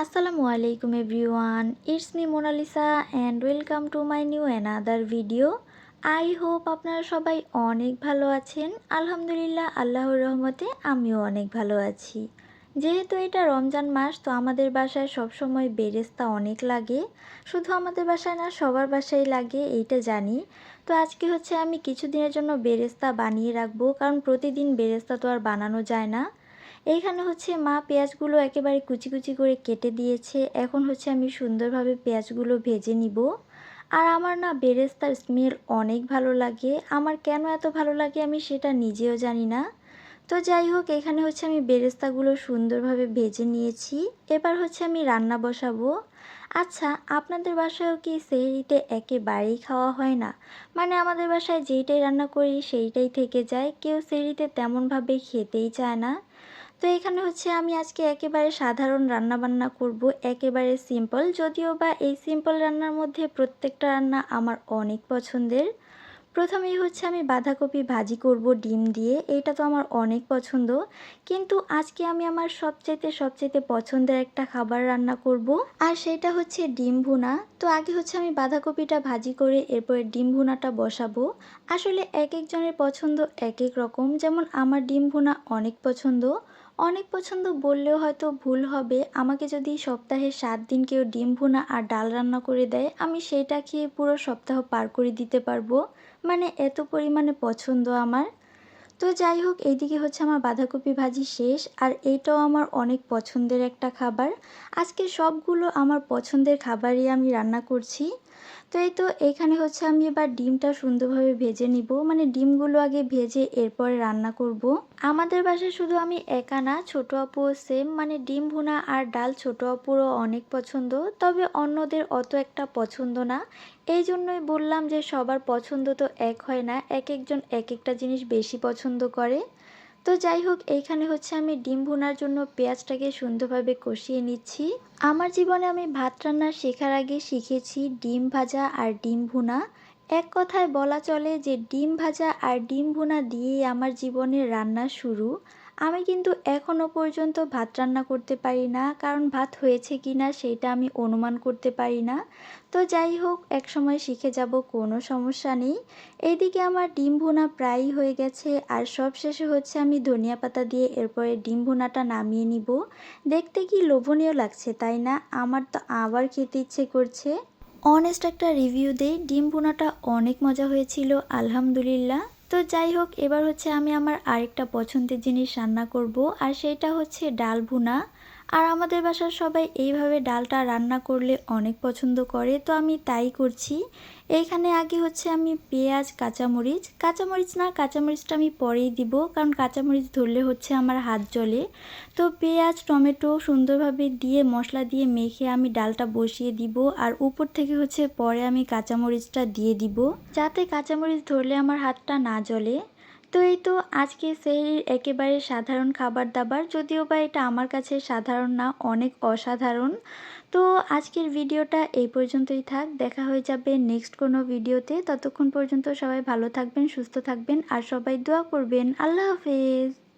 আসসালামু আলাইকুম everyone, it's me Monalisa and welcome to my new another video. I hope আপনারা সবাই অনেক ভালো আছেন। আলহামদুলিল্লাহ, আল্লাহর রহমতে আমিও অনেক ভালো আছি। যেহেতু এটা রমজান মাস, তো আমাদের বাসায় সবসময় বেরেস্তা অনেক লাগে। শুধু আমাদের বাসায় না, সবার বাসায় লাগে, এইটা জানি। তো আজকে হচ্ছে আমি কিছুদিনের জন্য বেরেস্তা বানিয়ে রাখবো, কারণ প্রতিদিন বেরেস্তা তো আর বানানো যায় না। এইখানে হচ্ছে মা পেঁয়াজগুলো একেবারে কুচি কুচি করে কেটে দিয়েছে। এখন হচ্ছে আমি সুন্দরভাবে পেঁয়াজগুলো ভেজে নিব। আর আমার না বেরেস্তার স্মেল অনেক ভালো লাগে। আমার কেন এত ভালো লাগে আমি সেটা নিজেও জানি না। তো যাই হোক, এখানে হচ্ছে আমি বেরেস্তাগুলো সুন্দরভাবে ভেজে নিয়েছি। এবার হচ্ছে আমি রান্না বসাবো। আচ্ছা, আপনাদের বাসায়ও কি সেহরিতে একেবারেই খাওয়া হয় না? মানে আমাদের বাসায় যেইটাই রান্না করি সেইটাই থেকে যায়, কেউ সেহরিতে তেমনভাবে খেতেই চায় না। তো এখানে হচ্ছে আমি আজকে একেবারে সাধারণ রান্নাবান্না করব, একেবারে সিম্পল। যদিও বা এই সিম্পল রান্নার মধ্যে প্রত্যেকটা রান্না আমার অনেক পছন্দের। প্রথমেই হচ্ছে আমি বাঁধাকপি ভাজি করব ডিম দিয়ে, এইটা তো আমার অনেক পছন্দ। কিন্তু আজকে আমি আমার সবচাইতে পছন্দের একটা খাবার রান্না করব, আর সেটা হচ্ছে ডিম ভুনা। তো আগে হচ্ছে আমি বাঁধাকপিটা ভাজি করে এরপরে ডিম ভুনাটা বসাবো। আসলে এক একজনের পছন্দ এক এক রকম। যেমন আমার ডিম ভুনা অনেক পছন্দ। অনেক পছন্দ বললেও হয়তো ভুল হবে। আমাকে যদি সপ্তাহে 7 দিন কেউ ডিম ভুনা আর ডাল রান্না করে দেয়, আমি সেইটা খেয়ে পুরো সপ্তাহ পার করে দিতে পারবো। মানে এত পরিমাণে পছন্দ আমার। তো যাই হোক, এইদিকে হচ্ছে আমার বাঁধাকপি ভাজি শেষ, আর এইটাও আমার অনেক পছন্দের একটা খাবার। আজকে সবগুলো আমার পছন্দের খাবারই আমি রান্না করছি। তো এই তো এখানে হচ্ছে আমি এবার ডিমটা সুন্দরভাবে ভেজে নিব। মানে ডিমগুলো আগে ভেজে এরপরে রান্না করব। আমাদের বাসায় শুধু আমি একা না, ছোট আপুও সেম। মানে ডিম ভুনা আর ডাল ছোট আপুরও অনেক পছন্দ, তবে অন্যদের অত একটা পছন্দ না। এই জন্যই বললাম যে সবার পছন্দ তো এক হয় না, এক একজন এক একটা জিনিস বেশি পছন্দ করে। তো যাই হোক, এইখানে হচ্ছে আমি ডিম ভুনার জন্য পেঁয়াজটাকে সুন্দরভাবে কষিয়ে নিচ্ছি। আমার জীবনে আমি ভাত রান্না শেখার আগে শিখেছি ডিম ভাজা আর ডিম ভুনা। এক কথায় বলা চলে যে ডিম ভাজা আর ডিম ভুনা দিয়েই আমার জীবনের রান্না শুরু। আমি কিন্তু এখনও পর্যন্ত ভাত রান্না করতে পারি না, কারণ ভাত হয়েছে কি না সেটা আমি অনুমান করতে পারি না। তো যাই হোক, এক সময় শিখে যাব, কোনো সমস্যা নেই। এইদিকে আমার ডিম ভুনা প্রায়ই হয়ে গেছে, আর সব শেষে হচ্ছে আমি ধনিয়া পাতা দিয়ে এরপরে ডিম ভুনাটা নামিয়ে নিব। দেখতে কি লোভনীয় লাগছে, তাই না? আমার তো আবার খেতে ইচ্ছে করছে। অনেস্ট একটা রিভিউ দেই, ডিম ভুনাটা অনেক মজা হয়েছিল, আলহামদুলিল্লাহ। তো যাই হোক, এবার হচ্ছে আমি আমার আরেকটা পছন্দের জিনিস রান্না করব, আর সেটা হচ্ছে ডাল ভুনা। আর আমাদের বাসার সবাই এইভাবে ডালটা রান্না করলে অনেক পছন্দ করে, তো আমি তাই করছি। এইখানে আগে হচ্ছে আমি পেঁয়াজ, কাঁচামরিচ না, কাঁচামরিচটা আমি পরেই দিব, কারণ কাঁচামরিচ ধরলে হচ্ছে আমার হাত জ্বলে। তো পেঁয়াজ, টমেটো সুন্দরভাবে দিয়ে মশলা দিয়ে মেখে আমি ডালটা বসিয়ে দিব, আর উপর থেকে হচ্ছে পরে আমি কাঁচামরিচটা দিয়ে দিব, যাতে কাঁচামরিচ ধরলে আমার হাতটা না জ্বলে। তো এই তো আজকে সেহরির একেবারে সাধারণ খাবার দাবার, যদিও বা এটা আমার কাছে সাধারণ না, অনেক অসাধারণ। তো আজকের ভিডিওটা এই পর্যন্তই থাক, দেখা হয়ে যাবে নেক্সট কোনো ভিডিওতে। ততক্ষণ পর্যন্ত সবাই ভালো থাকবেন, সুস্থ থাকবেন, আর সবাই দোয়া করবেন। আল্লাহ হাফেজ।